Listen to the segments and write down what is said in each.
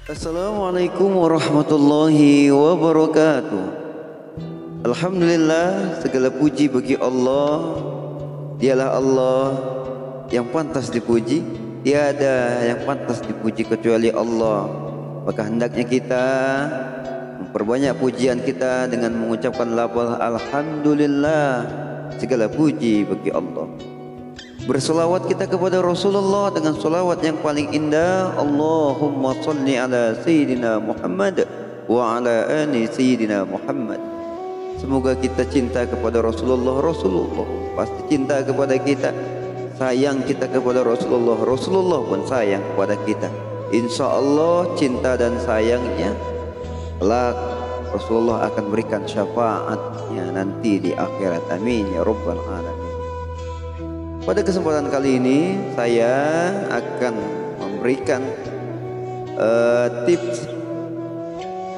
Assalamualaikum warahmatullahi wabarakatuh. Alhamdulillah, segala puji bagi Allah. Dialah Allah yang pantas dipuji. Tiada yang pantas dipuji kecuali Allah. Maka hendaknya kita memperbanyak pujian kita dengan mengucapkan lafaz Alhamdulillah. Segala puji bagi Allah. Berselawat kita kepada Rasulullah dengan selawat yang paling indah. Allahumma salli ala Sayyidina Muhammad wa ala ali Sayyidina Muhammad. Semoga kita cinta kepada Rasulullah. Rasulullah pasti cinta kepada kita. Sayang kita kepada Rasulullah. Rasulullah pun sayang kepada kita. Insya Allah cinta dan sayangnya kelak Rasulullah akan berikan syafaatnya nanti di akhirat. Amin ya rabbal alamin. Pada kesempatan kali ini saya akan memberikan tips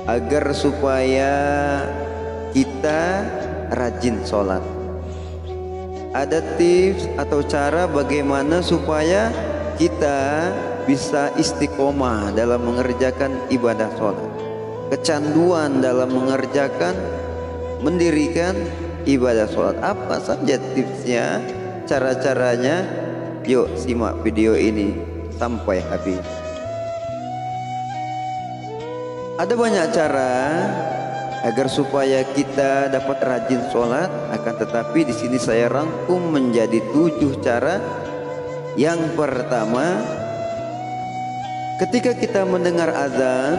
agar supaya kita rajin sholat. Ada tips atau cara bagaimana supaya kita bisa istiqomah dalam mengerjakan ibadah sholat. Kecanduan dalam mendirikan ibadah sholat. Apa saja tipsnya? Cara-caranya, yuk simak video ini sampai habis. Ada banyak cara agar supaya kita dapat rajin sholat, akan tetapi di sini saya rangkum menjadi 7 cara. Yang pertama, ketika kita mendengar azan,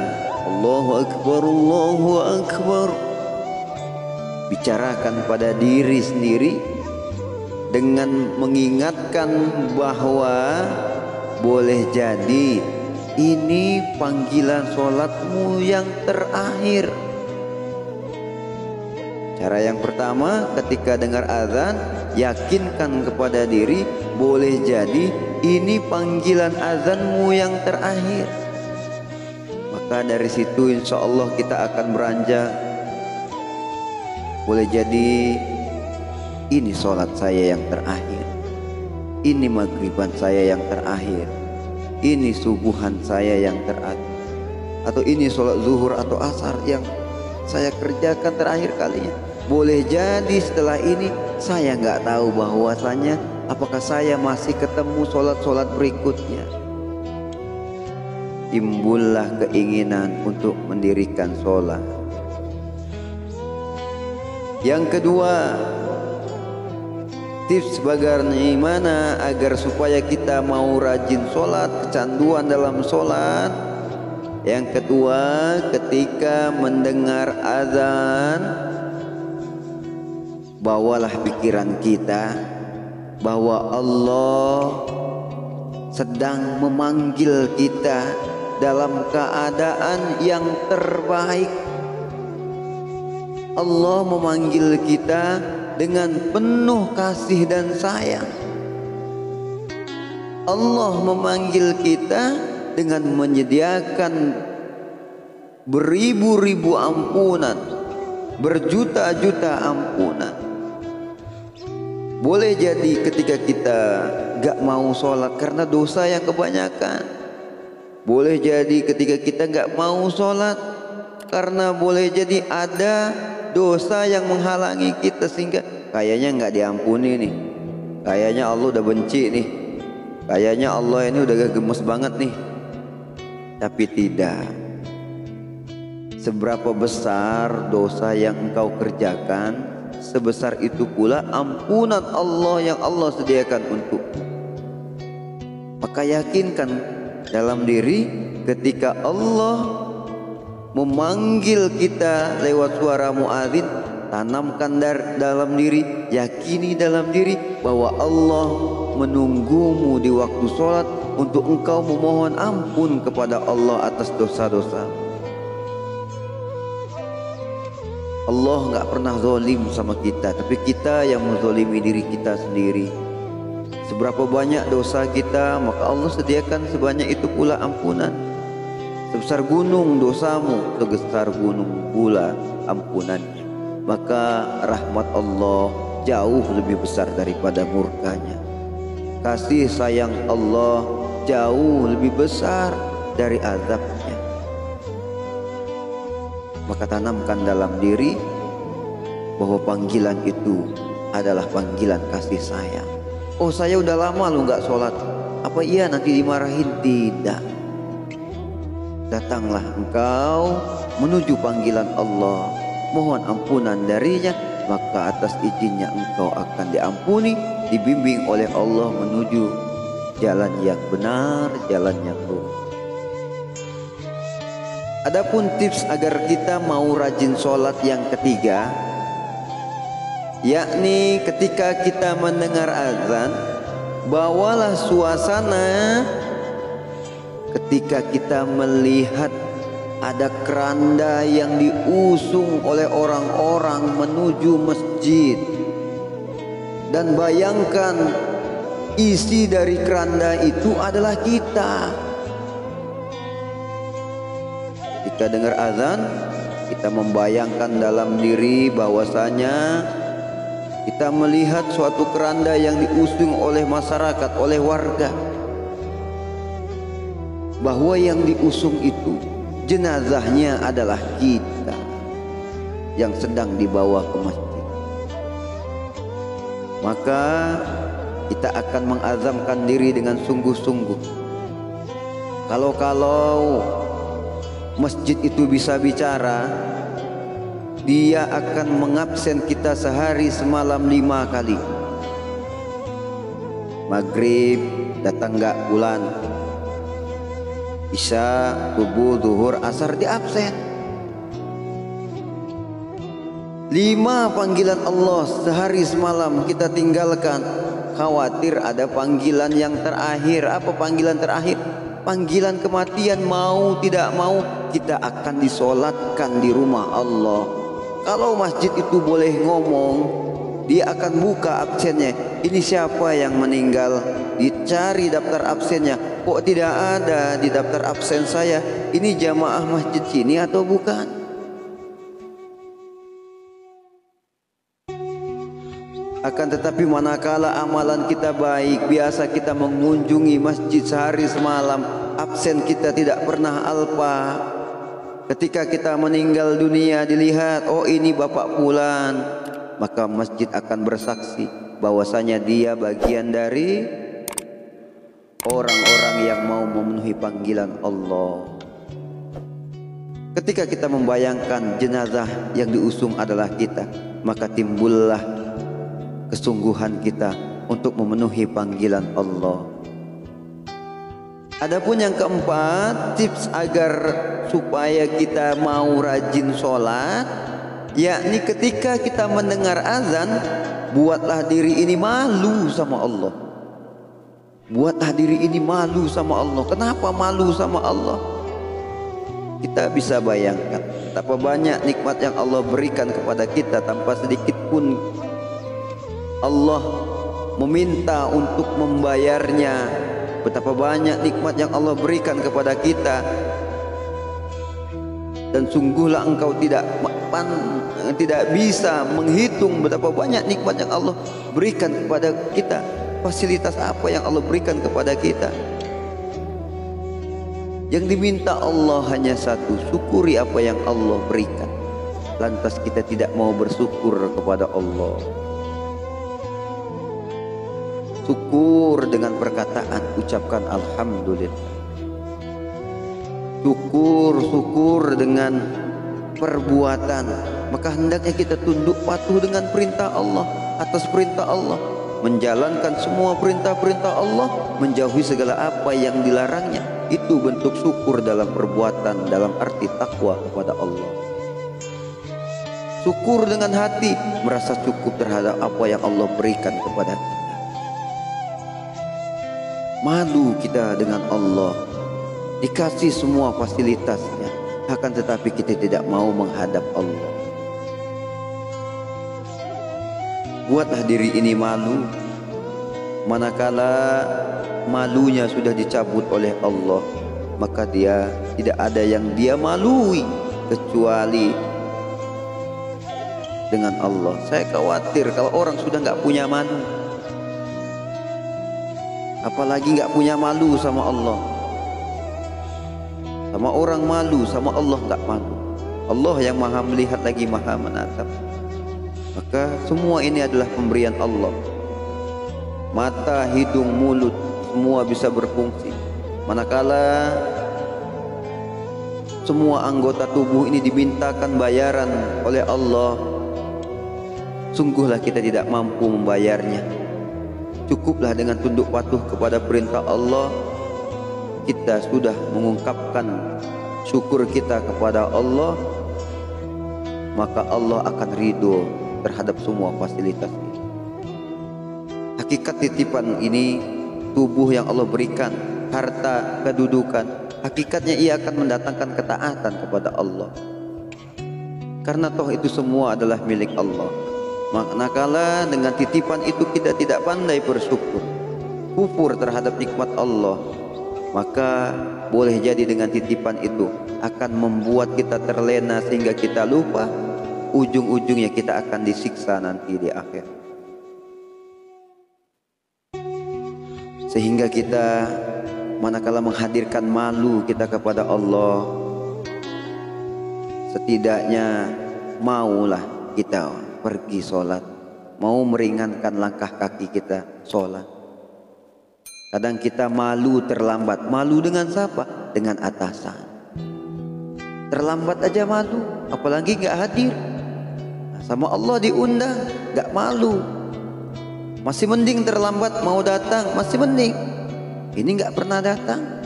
Allahu Akbar, Allahu Akbar, bicarakan pada diri sendiri dengan mengingatkan bahwa boleh jadi ini panggilan sholatmu yang terakhir. Cara yang pertama, ketika dengar azan, yakinkan kepada diri boleh jadi ini panggilan azanmu yang terakhir. Maka dari situ insya Allah kita akan beranjak. Boleh jadi ini sholat saya yang terakhir, ini maghriban saya yang terakhir, ini subuhan saya yang terakhir, atau ini sholat zuhur atau asar yang saya kerjakan terakhir kalinya. Boleh jadi setelah ini saya nggak tahu bahwasanya apakah saya masih ketemu sholat-sholat berikutnya. Timbullah keinginan untuk mendirikan sholat. Yang kedua, tips bagaimana agar supaya kita mau rajin sholat, kecanduan dalam sholat. Yang kedua, ketika mendengar azan, bawalah pikiran kita bahwa Allah sedang memanggil kita dalam keadaan yang terbaik. Allah memanggil kita dengan penuh kasih dan sayang. Allah memanggil kita dengan menyediakan beribu-ribu ampunan, berjuta-juta ampunan. Boleh jadi ketika kita gak mau sholat karena dosa yang kebanyakan. Boleh jadi ketika kita gak mau sholat karena boleh jadi ada dosa yang menghalangi kita sehingga kayaknya nggak diampuni nih, kayaknya Allah udah benci nih, kayaknya Allah ini udah gak gemes banget nih. Tapi tidak. Seberapa besar dosa yang engkau kerjakan, sebesar itu pula ampunan Allah yang Allah sediakan untukmu. Maka yakinkan dalam diri ketika Allah memanggil kita lewat suara muadzin, tanamkan dalam diri, yakini dalam diri bahwa Allah menunggumu di waktu sholat untuk engkau memohon ampun kepada Allah atas dosa-dosa. Allah nggak pernah zalim sama kita, tapi kita yang menzalimi diri kita sendiri. Seberapa banyak dosa kita, maka Allah sediakan sebanyak itu pula ampunan. Sebesar gunung dosamu, sebesar gunung pula ampunannya. Maka rahmat Allah jauh lebih besar daripada murkanya. Kasih sayang Allah jauh lebih besar dari azabnya. maka tanamkan dalam diri bahwa panggilan itu adalah panggilan kasih sayang. Oh, saya udah lama lu nggak sholat, apa iya nanti dimarahin? Tidak. Datanglah engkau menuju panggilan Allah, mohon ampunan darinya, maka atas izinnya engkau akan diampuni, dibimbing oleh Allah menuju jalan yang benar, jalan yang lurus. Adapun tips agar kita mau rajin sholat yang ketiga, yakni ketika kita mendengar azan, bawalah suasana ketika kita melihat ada keranda yang diusung oleh orang-orang menuju masjid, dan bayangkan isi dari keranda itu adalah kita. Ketika dengar azan, kita membayangkan dalam diri bahwasanya kita melihat suatu keranda yang diusung oleh masyarakat, oleh warga, bahwa yang diusung itu jenazahnya adalah kita yang sedang dibawa ke masjid. Maka kita akan mengazamkan diri dengan sungguh-sungguh. Kalau masjid itu bisa bicara, dia akan mengabsen kita sehari semalam 5 kali. Maghrib datang nggak bulan, Isya, subuh, zuhur, asar di absen. 5 panggilan Allah sehari semalam kita tinggalkan. Khawatir ada panggilan yang terakhir. Apa panggilan terakhir? Panggilan kematian. Mau tidak mau kita akan disolatkan di rumah Allah. Kalau masjid itu boleh ngomong, dia akan buka absennya. Ini siapa yang meninggal? Dicari daftar absennya. Kok tidak ada di daftar absen saya? Ini jamaah masjid sini atau bukan? Akan tetapi manakala amalan kita baik, biasa kita mengunjungi masjid sehari semalam, absen kita tidak pernah alpa. Ketika kita meninggal dunia dilihat, oh ini Bapak Fulan, maka masjid akan bersaksi bahwasanya dia bagian dari orang-orang yang mau memenuhi panggilan Allah. Ketika kita membayangkan jenazah yang diusung adalah kita, maka timbullah kesungguhan kita untuk memenuhi panggilan Allah. Adapun yang keempat, tips agar supaya kita mau rajin sholat, yakni ketika kita mendengar azan, buatlah diri ini malu sama Allah. Buatlah diri ini malu sama Allah. Kenapa malu sama Allah? Kita bisa bayangkan betapa banyak nikmat yang Allah berikan kepada kita, tanpa sedikit pun Allah meminta untuk membayarnya. Betapa banyak nikmat yang Allah berikan kepada kita, dan sungguhlah engkau tidak bisa menghitung betapa banyak nikmat yang Allah berikan kepada kita. Fasilitas apa yang Allah berikan kepada kita? Yang diminta Allah hanya satu, syukuri apa yang Allah berikan. Lantas kita tidak mau bersyukur kepada Allah. Syukur dengan perkataan, ucapkan alhamdulillah. Syukur dengan perbuatan. Maka hendaknya kita tunduk patuh dengan perintah Allah, atas perintah Allah, menjalankan semua perintah-perintah Allah, menjauhi segala apa yang dilarangnya. Itu bentuk syukur dalam perbuatan, dalam arti takwa kepada Allah. Syukur dengan hati, merasa cukup terhadap apa yang Allah berikan kepada kita. Malu kita dengan Allah, dikasih semua fasilitasnya, akan tetapi kita tidak mau menghadap Allah. Buatlah diri ini malu. Manakala malunya sudah dicabut oleh Allah, maka dia tidak ada yang dia malui kecuali dengan Allah. Saya khawatir kalau orang sudah nggak punya malu, apalagi nggak punya malu sama Allah. Sama orang malu, sama Allah nggak malu. Allah yang maha melihat lagi maha menatap. Maka semua ini adalah pemberian Allah. Mata, hidung, mulut semua bisa berfungsi. Manakala semua anggota tubuh ini dimintakan bayaran oleh Allah, sungguhlah kita tidak mampu membayarnya. Cukuplah dengan tunduk patuh kepada perintah Allah, kita sudah mengungkapkan syukur kita kepada Allah, maka Allah akan ridho terhadap semua fasilitas ini. Hakikat titipan ini, tubuh yang Allah berikan, harta, kedudukan, hakikatnya ia akan mendatangkan ketaatan kepada Allah. Karena toh itu semua adalah milik Allah. Manakala dengan titipan itu kita tidak pandai bersyukur, kufur terhadap nikmat Allah, maka boleh jadi dengan titipan itu akan membuat kita terlena sehingga kita lupa, ujung-ujungnya kita akan disiksa nanti di akhir. Sehingga kita manakala menghadirkan malu kita kepada Allah, setidaknya maulah kita pergi sholat, mau meringankan langkah kaki kita sholat. Kadang kita malu terlambat. Malu dengan siapa? Dengan atasan. Terlambat aja malu, apalagi gak hadir. Sama Allah diundang, gak malu. Masih mending terlambat, mau datang masih mending. Ini gak pernah datang.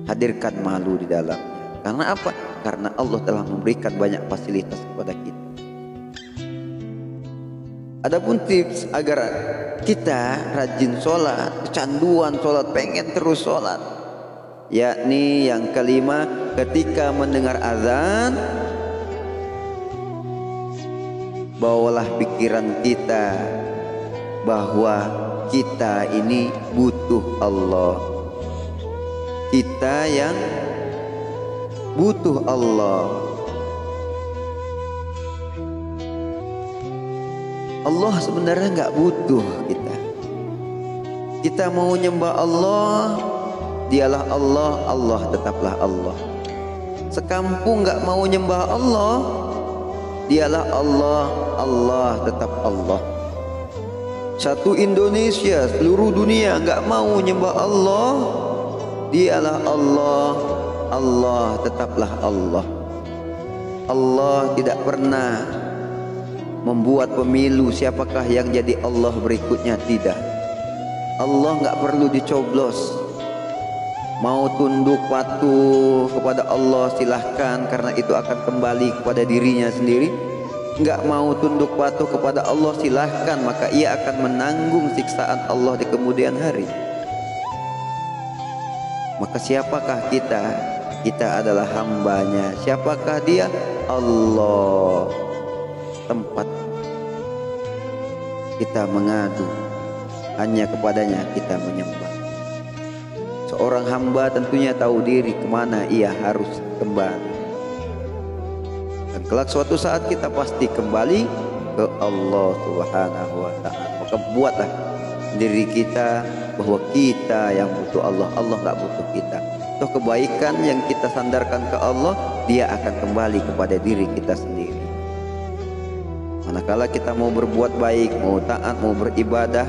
Hadirkan malu di dalamnya. Karena apa? Karena Allah telah memberikan banyak fasilitas kepada kita. Adapun tips agar kita rajin sholat, kecanduan sholat, pengen terus sholat, yakni yang kelima, ketika mendengar azan, bawalah pikiran kita bahwa kita ini butuh Allah. Kita yang butuh Allah. Allah sebenarnya nggak butuh kita. Kita mau nyembah Allah, dialah Allah, Allah tetaplah Allah. Sekampung nggak mau nyembah Allah, dialah Allah, Allah tetap Allah. Satu Indonesia, seluruh dunia nggak mau nyembah Allah, dialah Allah, Allah tetaplah Allah. Allah tidak pernah membuat pemilu siapakah yang jadi Allah berikutnya, tidak. Allah nggak perlu dicoblos. Mau tunduk patuh kepada Allah silahkan, karena itu akan kembali kepada dirinya sendiri. Nggak mau tunduk patuh kepada Allah silahkan, maka ia akan menanggung siksaan Allah di kemudian hari. Maka siapakah kita? Kita adalah hambanya. Siapakah dia? Allah. Tempat kita mengadu, hanya kepadanya kita menyembah. Seorang hamba tentunya tahu diri kemana ia harus kembali. Dan kelak suatu saat kita pasti kembali ke Allah Subhanahu wa ta'ala. Maka buatlah diri kita bahwa kita yang butuh Allah, Allah nggak butuh kita. Toh kebaikan yang kita sandarkan ke Allah, dia akan kembali kepada diri kita sendiri. Manakala kita mau berbuat baik, mau taat, mau beribadah,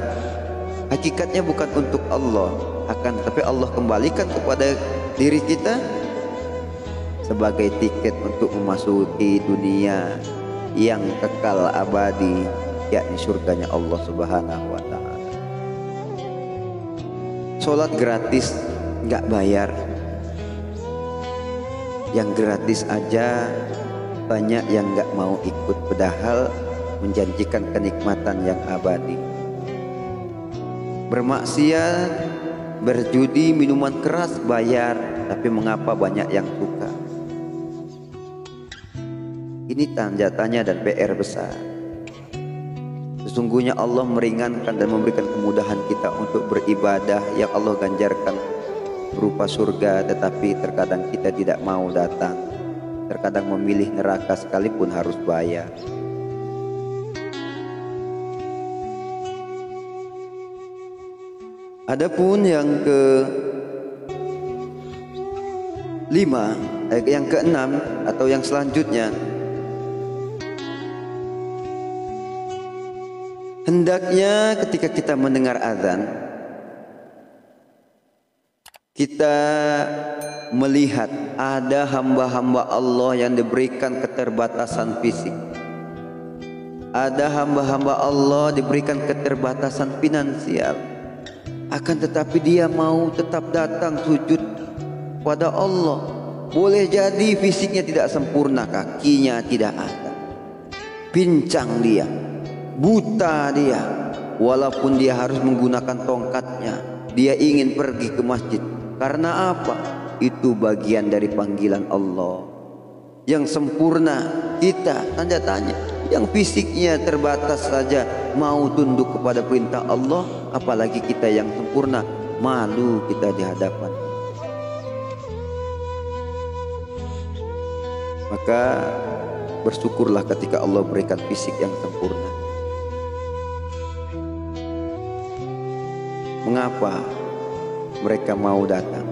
hakikatnya bukan untuk Allah, akan tapi Allah kembalikan kepada diri kita sebagai tiket untuk memasuki dunia yang kekal abadi, yakni surganya Allah Subhanahu wa ta'ala. Sholat gratis, nggak bayar. Yang gratis aja banyak yang nggak mau ikut, padahal menjanjikan kenikmatan yang abadi. Bermaksiat, berjudi, minuman keras bayar, tapi mengapa banyak yang suka? Ini tanda tanya dan PR besar. Sesungguhnya Allah meringankan dan memberikan kemudahan kita untuk beribadah yang Allah ganjarkan berupa surga, tetapi terkadang kita tidak mau datang. Terkadang memilih neraka sekalipun harus bayar. Adapun yang ke yang keenam atau yang selanjutnya, hendaknya ketika kita mendengar azan, kita melihat ada hamba-hamba Allah yang diberikan keterbatasan fisik. Ada hamba-hamba Allah diberikan keterbatasan finansial. Akan tetapi dia mau tetap datang sujud pada Allah. Boleh jadi fisiknya tidak sempurna, kakinya tidak ada, pincang dia, buta dia. Walaupun dia harus menggunakan tongkatnya, dia ingin pergi ke masjid. Karena apa? Itu bagian dari panggilan Allah. Yang sempurna kita tanda tanya. Yang fisiknya terbatas saja mau tunduk kepada perintah Allah, apalagi kita yang sempurna. Malu kita di hadapan. Maka bersyukurlah ketika Allah berikan fisik yang sempurna. Mengapa mereka mau datang?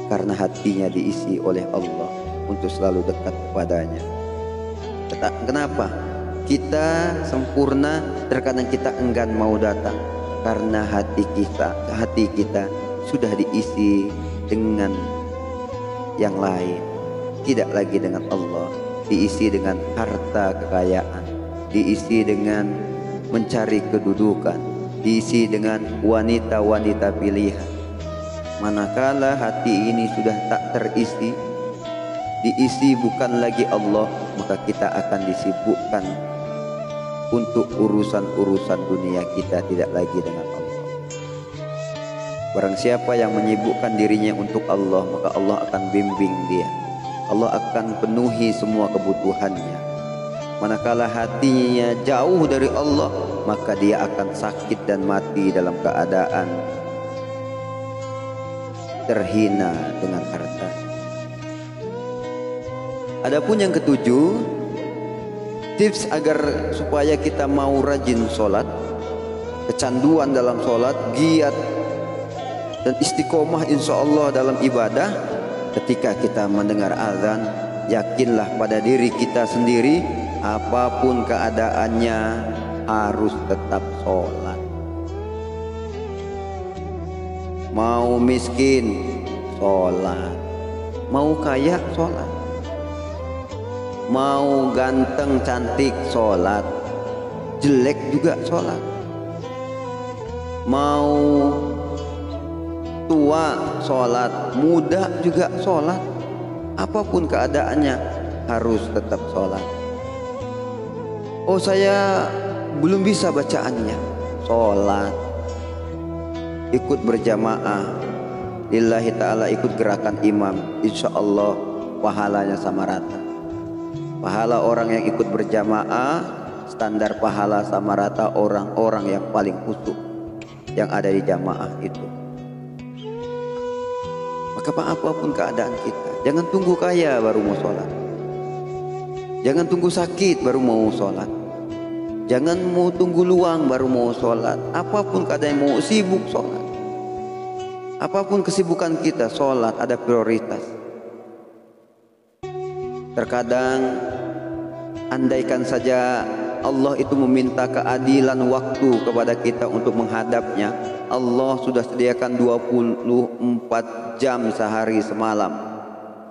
Karena hatinya diisi oleh Allah untuk selalu dekat kepadanya. Kenapa? Kita sempurna, terkadang kita enggan mau datang karena hati kita sudah diisi dengan yang lain, tidak lagi dengan Allah, diisi dengan harta kekayaan, diisi dengan mencari kedudukan, diisi dengan wanita-wanita pilihan. Manakala hati ini sudah tak terisi, diisi bukan lagi Allah, maka kita akan disibukkan untuk urusan-urusan dunia kita, tidak lagi dengan Allah. Barang siapa yang menyibukkan dirinya untuk Allah, maka Allah akan bimbing dia. Allah akan penuhi semua kebutuhannya. Manakala hatinya jauh dari Allah, maka dia akan sakit dan mati dalam keadaan terhina dengan harta. Adapun yang ketujuh, tips agar supaya kita mau rajin sholat, kecanduan dalam sholat, giat dan istiqomah insya Allah dalam ibadah. Ketika kita mendengar azan, yakinlah pada diri kita sendiri, apapun keadaannya harus tetap sholat. Mau miskin, sholat. Mau kaya, sholat. Mau ganteng cantik, sholat. Jelek juga sholat. Mau tua, sholat. Muda juga sholat. Apapun keadaannya harus tetap sholat. Oh, saya belum bisa bacaannya, sholat. Ikut berjamaah lillahi ta'ala, ikut gerakan imam, insya Allah pahalanya sama rata. Pahala orang yang ikut berjamaah, standar pahala sama rata orang-orang yang paling khusyuk yang ada di jamaah itu. Maka apapun keadaan kita, jangan tunggu kaya baru mau sholat, jangan tunggu sakit baru mau sholat, jangan mau tunggu luang baru mau sholat. Apapun keadaan, mau sibuk sholat, apapun kesibukan kita, sholat ada prioritas. Terkadang andaikan saja Allah itu meminta keadilan waktu kepada kita untuk menghadapnya, Allah sudah sediakan 24 jam sehari semalam.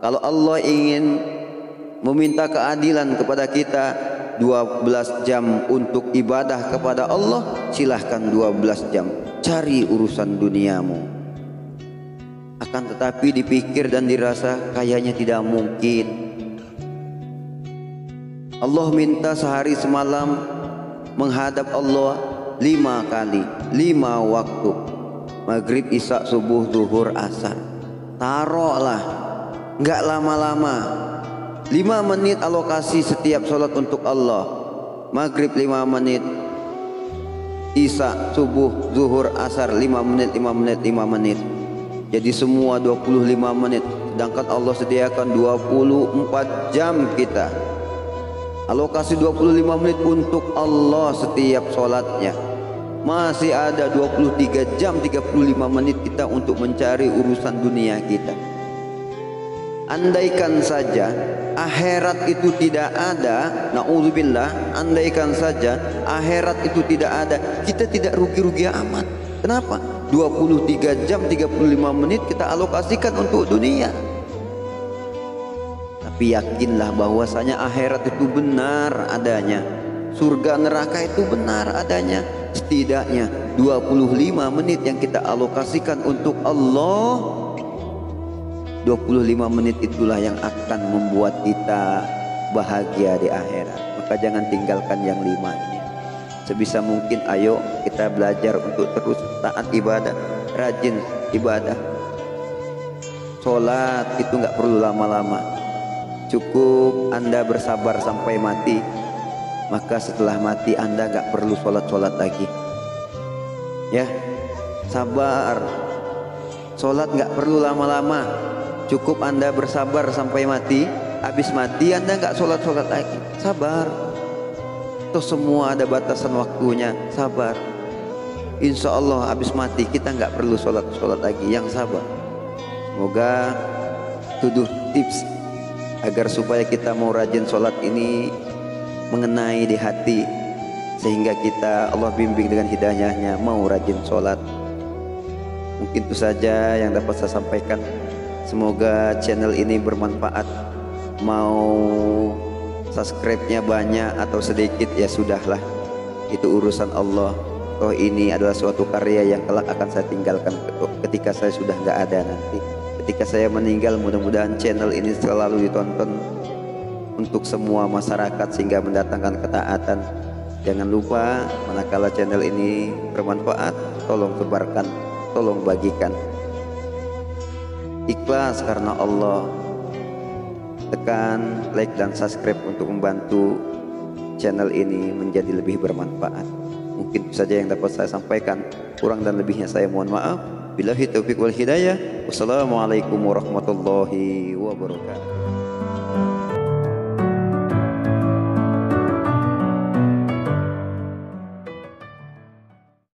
Kalau Allah ingin meminta keadilan kepada kita 12 jam untuk ibadah kepada Allah, silahkan 12 jam cari urusan duniamu. Akan tetapi dipikir dan dirasa kayaknya tidak mungkin. Allah minta sehari semalam menghadap Allah 5 kali, 5 waktu, maghrib, isya, subuh, zuhur, asar. Taruhlah nggak lama-lama, 5 menit alokasi setiap sholat untuk Allah. Maghrib 5 menit, isya, subuh, zuhur, asar 5 menit, 5 menit, 5 menit. Jadi semua 25 menit. Sedangkan Allah sediakan 24 jam kita. Alokasi 25 menit untuk Allah setiap sholatnya. Masih ada 23 jam 35 menit kita untuk mencari urusan dunia kita. Andaikan saja akhirat itu tidak ada, naudzubillah, andaikan saja akhirat itu tidak ada, kita tidak rugi-rugi amat. Kenapa? 23 jam 35 menit kita alokasikan untuk dunia. Tapi yakinlah bahwasanya akhirat itu benar adanya, surga neraka itu benar adanya. Setidaknya 25 menit yang kita alokasikan untuk Allah, 25 menit itulah yang akan membuat kita bahagia di akhirat. Maka jangan tinggalkan yang 5 ini. Sebisa mungkin ayo kita belajar untuk terus taat ibadah, rajin ibadah. Sholat itu nggak perlu lama-lama, cukup Anda bersabar sampai mati. Maka setelah mati Anda nggak perlu sholat-sholat lagi. Ya, sabar. Sholat nggak perlu lama-lama, cukup Anda bersabar sampai mati. Habis mati Anda nggak sholat-sholat lagi. Sabar. Itu semua ada batasan waktunya. Sabar. Insya Allah habis mati kita nggak perlu sholat-sholat lagi. Yang sabar. Semoga tuduh tips agar supaya kita mau rajin sholat ini mengenai di hati, sehingga kita Allah bimbing dengan hidayahnya mau rajin sholat. Mungkin itu saja yang dapat saya sampaikan. Semoga channel ini bermanfaat. Mau subscribe-nya banyak atau sedikit ya sudahlah, itu urusan Allah. Oh, ini adalah suatu karya yang kelak akan saya tinggalkan ketika saya sudah nggak ada nanti. Ketika saya meninggal, mudah-mudahan channel ini selalu ditonton untuk semua masyarakat sehingga mendatangkan ketaatan. Jangan lupa, manakala channel ini bermanfaat, tolong sebarkan, tolong bagikan. Ikhlas karena Allah. Tekan like dan subscribe untuk membantu channel ini menjadi lebih bermanfaat. Mungkin itu saja yang dapat saya sampaikan. Kurang dan lebihnya saya mohon maaf. Billahi taufiq wal hidayah. Wassalamualaikum warahmatullahi wabarakatuh.